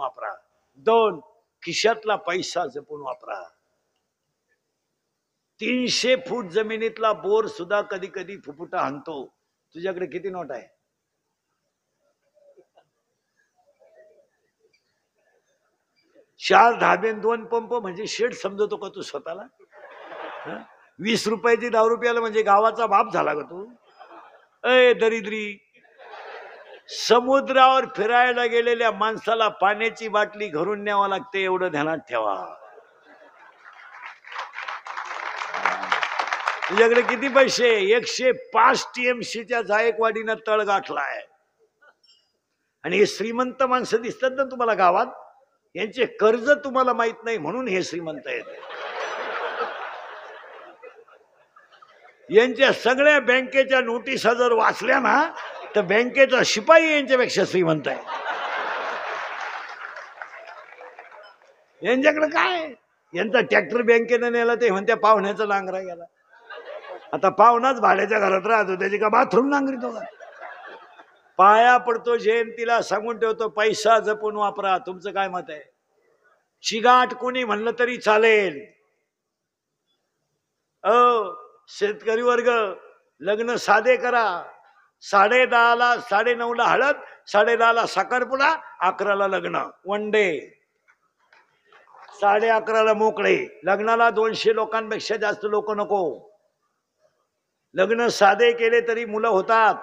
वापरा. 2 खिशातला पैसा जपून वापरा. 300 फूट जमिनीतला बोर सुद्धा कधी कधी फुफुटा हाणतो. तुझ्याकडे किती नोट आहे? 4 धाबे 2 पंप म्हणजे शेड समजतो का तू स्वतःला? 20 रुपयाची 10 रुपयाला म्हणजे गावाचा बाप झाला का तू? अय दरिद्री, समुद्रावर फिरायला गेलेल्या माणसाला पाण्याची बाटली घरून न्यावा लागते, एवढं ध्यानात ठेवा. तुझ्याकडे किती पैसे? 105 TMCच्या जायकवाडीनं तळ गाठलाय. आणि हे श्रीमंत माणसं दिसतात ना तुम्हाला गावात, यांचे कर्ज तुम्हाला माहित नाही म्हणून हे श्रीमंत आहेत. यांच्या सगळ्या बँकेच्या नोटिसा जर वाचल्या ना तर बँकेचा शिपाई यांच्यापेक्षा श्रीमंत आहे. यांच्याकडे काय? यांचा ट्रॅक्टर बँकेनं नेला ते म्हणत्या पाहुण्याचा नांगरा गेला. आता पाहुणाच भाड्याच्या घरात राहतो, त्याची का बाथरूम नांगरीतो का? पाया पडतो जयंतीला सांगून ठेवतो, पैसा जपून वापरा. तुमचं काय मत आहे? चिगाट कोणी म्हणलं तरी चालेल. शेतकरी वर्ग, लग्न साधे करा. 10:30ला 9:30ला हळद, 10:30ला साखरपुडा, 11ला लग्न. 1 डे. 11:30ला मोकळे. लग्नाला 200 लोकांपेक्षा जास्त लोक नको. लग्न साधे केले तरी मुलं होतात.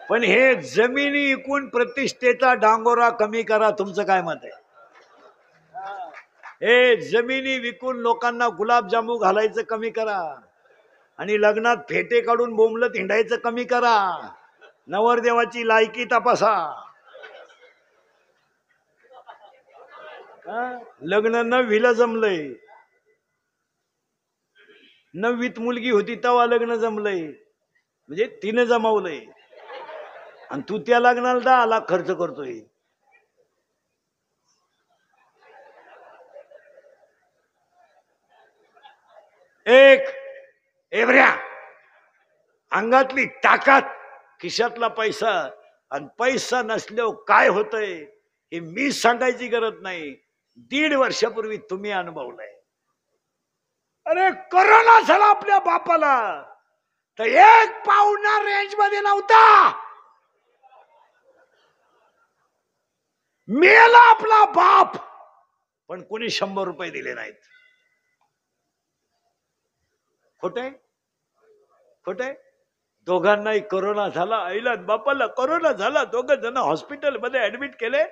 पण हे जमिनी विकून प्रतिष्ठेचा डांगोरा कमी करा. तुमचं काय मत आहे? हे जमिनी विकून लोकांना गुलाबजामू घालायचं कमी करा. आणि लग्नात फेटे काढून बोंबलत हिंडायचं कमी करा. नवरदेवाची लायकी तपासा. लग्न 9वीला जमलंय. 9वीत मुलगी होती तेव्हा लग्न जमलंय, म्हणजे तिने जमावलंय. आणि तू त्या लग्नाला 10 लाख खर्च करतोय. एक एवढ्या अंगातली ताकद, खिशातला पैसा. आणि पैसा नसल्यावर काय होतंय हे मी सांगायची गरज नाही. 1.5 वर्षापूर्वी तुम्ही अनुभवलंय. अरे कोरोना झाला आपल्या बापाला तर 1 पाहुणा रेंज मध्ये नव्हता. मेला आपला बाप, पण कोणी 100 रुपये दिले नाहीत. खोटे खोटे. दोघांनाही कोरोना झाला. आईला बापाला कोरोना झाला. 2 जण हॉस्पिटलमध्ये ऍडमिट केले.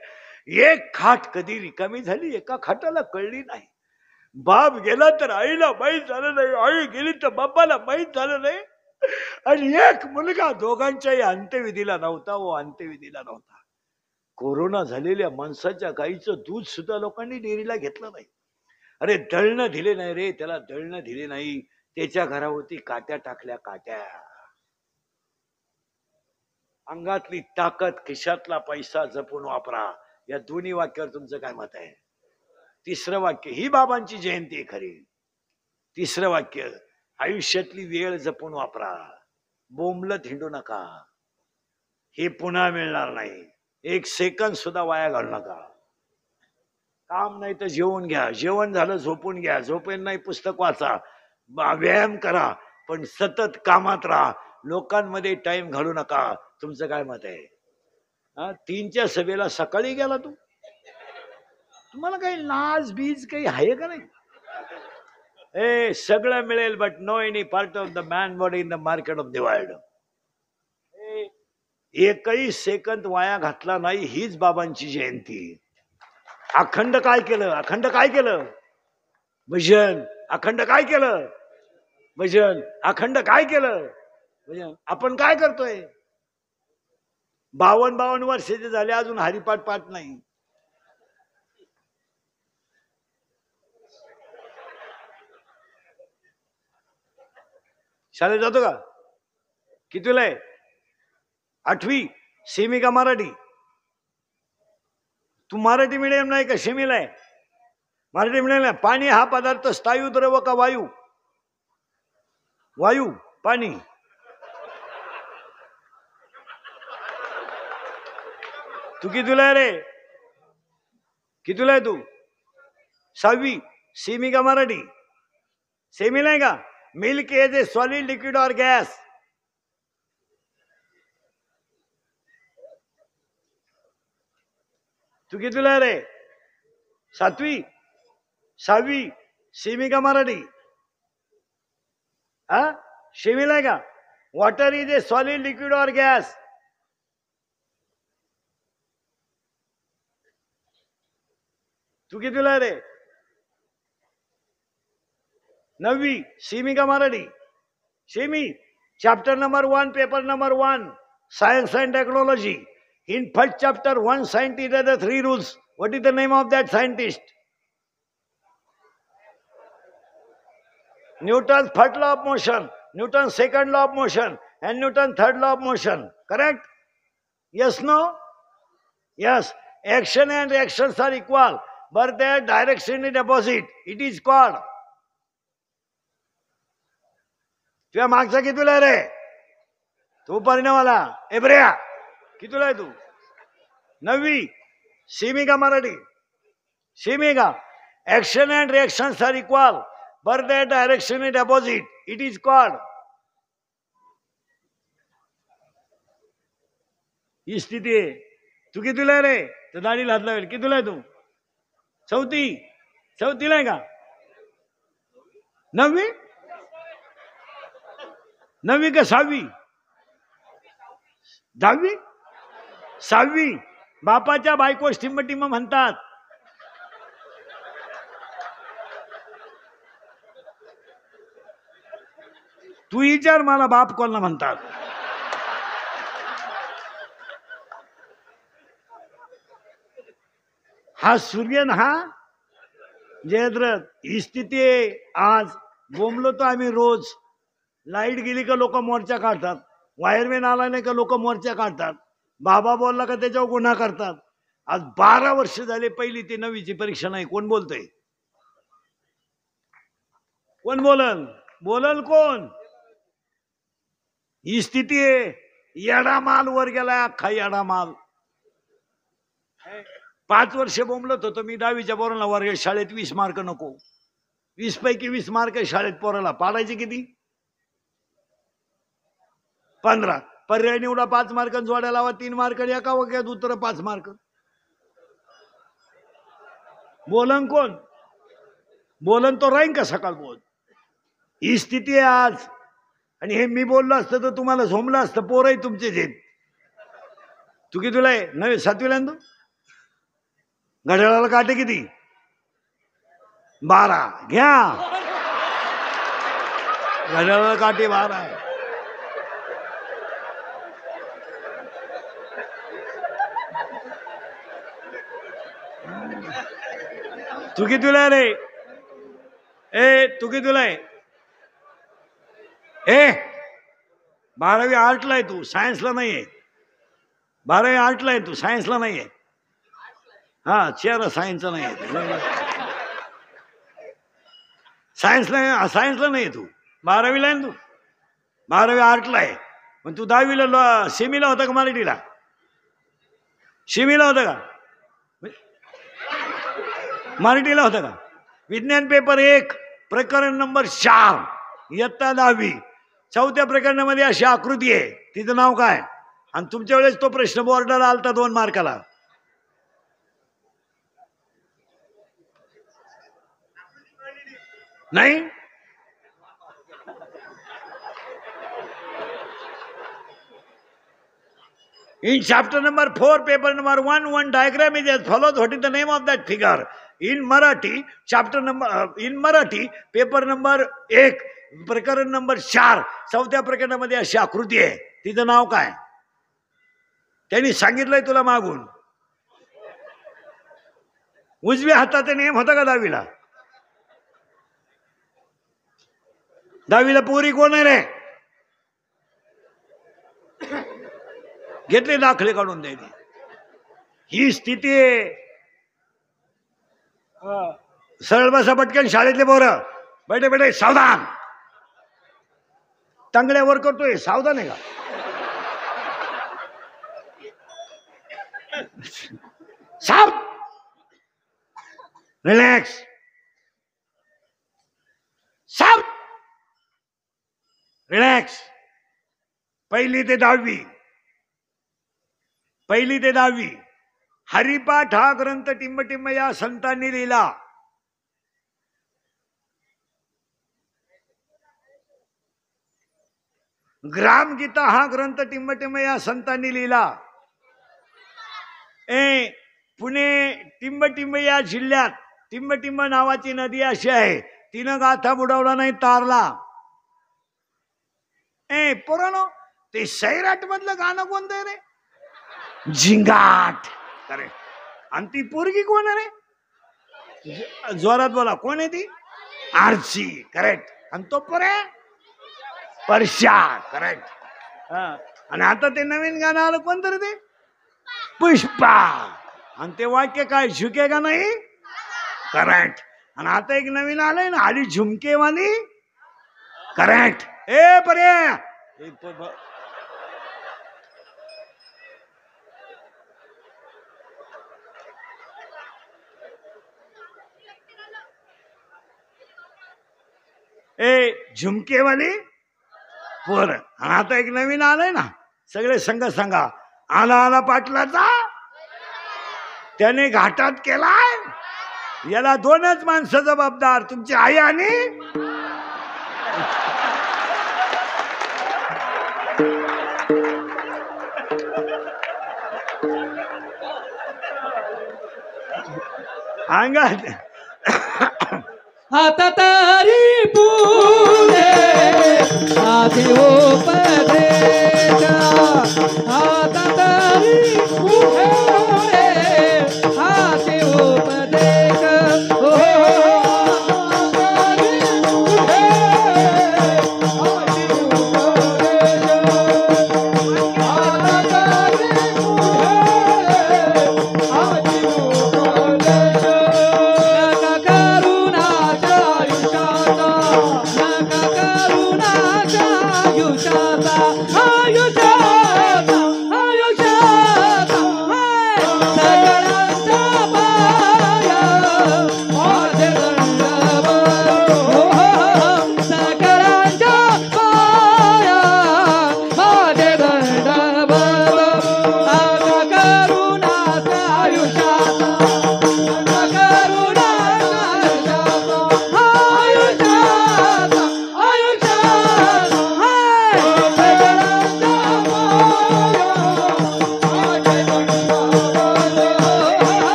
एक खाट कधी रिकामी झाली एका खाटाला कळली नाही. बाप गेला तर आईला माहीत झालं नाही, आई गेली तर बापाला माहीत झालं नाही. आणि एक मुलगा दोघांच्याही अंत्यविधीला नव्हता. व अंत्यविधीला नव्हता. कोरोना झालेल्या माणसाच्या गाईचं दूध सुद्धा लोकांनी डेअरीला घेतलं नाही. अरे दळणं दिले नाही रे त्याला, दळणं दिले नाही. त्याच्या घरावरती काट्या टाकल्या, काट्या. अंगातली ताकद, खिशातला पैसा जपून वापरा. या दोन्ही वाक्यावर तुमचं काय मत आहे? 3रं वाक्य, ही बाबांची जयंती आहे खरी. 3रं वाक्य, आयुष्यातली वेळ जपून वापरा. बोंबलत हिंडू नका. हे पुन्हा मिळणार नाही. 1 सेकंद सुद्धा वाया घालू नका. काम नाही तर जेवून घ्या. जेवण झालं झोपून घ्या. झोपेल नाही पुस्तक वाचा. व्यायाम करा. पण सतत कामात राहा. लोकांमध्ये टाइम घालू नका. तुमचं काय मत आहे? 3च्या सभेला सकाळी गेला तू? तुम्हाला काही लाज बीज काही आहे का नाही? सगळं मिळेल but no any part of the man body in the market of the world. एकही सेकंद वाया घातला नाही. हीच बाबांची जयंती. अखंड काय केलं? अखंड काय केलं? भजन. अखंड काय केलं? भजन. अखंड काय केलं? भजन. आपण काय करतोय? 52 वर्षाचे झाले अजून हरिपाठ पाठ नाही. शाळेत जातो का? कितवीला आहे? 8वी. सेमी का मराठी? तू मराठी मीडियम नाही का सेमीला आहे? मराठी मीडियम. पाणी हा पदार्थ स्थायू द्रव का वायू? वायू. पाणी. तू कितीला आहे रे? कितीला आहे तू? 6वी. सेमी का मराठी? सेमीला आहे का? Milk is a solid liquid और गॅस? तू कितीला आहे रे? 7वी. 6वी. सेमी का मराठी? हा, सेमीला आहे का? Water is a solid liquid और गॅस? तू कितीला आहे रे? 9वी. सेमी का Marathi? Semi. Chapter number 1, paper number 1, science and technology. In first chapter, one scientist has the 3 rules. What is the name of that scientist? Newton's first law of motion, Newton's second law of motion, and Newton's third law of motion. Correct? Yes, no? Yes. Action and reactions are equal, but their direction is opposite. It is called. तुझ्या मागचा कितीला रे? तू परिणामाला एब्रिया कितीला आहे तू? 9वी. Semi का Marathi? Semi का? Action and reactions are equal but their direction is opposite. It is called. ही स्थिती आहे. तू कितीला आहे रे? तर दाढीला हात लावेल. कितीला आहे तू? 4वी. 4वीला आहे का? 9वी. 9वी का 6वी? 10वी. 6वी. बापाच्या बायको टिंब म्हणतात. तू विचार मला बाप कोणाला म्हणतात. हा सूर्य ना, हा जयद्रथ. ही स्थिती आहे आज. बोंबलो तो आम्ही रोज. लाईट गेली का लोक मोर्चा काढतात, वायरमॅन आला नाही का लोक मोर्चा काढतात, बाबा बोलला का त्याच्यावर गुन्हा करतात. आज 12 वर्ष झाले पहिली ते 9वीची परीक्षा नाही. कोण बोलतय? कोण बोलल? बोलल कोण? ही स्थिती आहे. येडा माल वर गेलाय, अख्खा येडा माल. 5 वर्ष बोंबलत होतो मी 10वीच्या पोराला वर्ग शाळेत 20 मार्क नको. 20 पैकी 20 मार्क शाळेत पोराला पाडायचे किती? 15. पर्याय निवडा 5 मार्क, जोड्या लावा 3 मार्क, एका वाक्यात उत्तर 5 मार्क. बोलन कोण? बोलन तो राहीन का सकाळ बोल? ही स्थिती आहे आज. आणि हे मी बोललो असतं तर तुम्हाला झोमलं असतं. पोरही तुमचेच आहेत. तू कितीला आहे? 9वी. 7वीला तू? घड्याळाला काटे किती? 12. घ्या. घड्याळाला काटे 12 आहे. तू कितीला रे? ए तू कितीला आहे? 12वी आर्टला आहे तू, सायन्सला नाहीये. 12वी आर्टला आहे तू, सायन्सला नाहीये. हा चेहरा सायन्सचा नाहीये. सायन्सला नाही तू. 12वीला आहे तू. 12वी आर्टला आहे. पण तू 10वीला सेमीला होता का मराठीला? सेमीला होता का? मराठीला होता का? विज्ञान पेपर 1 प्रकरण नंबर 4 इयत्ता 10वी. 4थ्या प्रकरणामध्ये अशी आकृती आहे. तिचं नाव काय? आणि तुमच्या वेळेस तो प्रश्न बोर्डाला आलता 2 मार्काला. नाही? In chapter number 4, paper number 1, one diagram is as follows. What is the name of that figure? In Marathi, in Marathi, paper number 1, प्रकरण नंबर 4, 4थ्या प्रकरणामध्ये अशी आकृती आहे. तिचं नाव काय? त्यांनी सांगितलंय तुला मागून. उजव्या हाताचा नेम होता का 10वीला? 10वीला पोरी कोण आहे रे? घेतले दाखले काढून द्यायचे. ही स्थिती आहे. सरळ बसा पटकन शाळेतले पोरं. बैठे बैठे सावधान. तांगड्यावर करतोय, सावधान आहे का? साप, रिलॅक्स. साप, रिलॅक्स. पहिली ते 10वी हरिपाठ हा ग्रंथ टिंबटिंब या संतांनी लिहिला. ग्रामगीता हा ग्रंथ टिंबटिंब या संतांनी लिहिला. पुणे टिंबटिंब या जिल्ह्यात टिंबटिंब नावाची नदी अशी आहे, तिनं गाथा बुडवला नाही तारला. पोरानो, ते सैराट मधलं गाणं कोणतं आहे रे? झिंगाट. करेक्ट. आणि ती पोरगी कोण आहे रे? जोरात बोला, कोण आहे ती? आरची. करेक्ट. आणि तो पोरे परशा. करेक्ट. आणि आता ते नवीन गाणं आलं, कोणतं रे ते? पुष्पा. आणि ते वाक्य काय, झुकेगा नाही? करेक्ट. आणि आता एक नवीन आलंय ना, आली झुमकेवाली. करेक्ट. पर्या झुमकेवाली पोर. आणि आता एक नवीन आलंय ना, सगळे संघ सांगा, आला आला पाटलाचा त्याने घाटात केलाय. याला 2च माणसं जबाबदार, तुमची आई आणि अंगात. आता तारी पुढे आधी उपदेश, आता तारी पुढे आधी उपदेश. You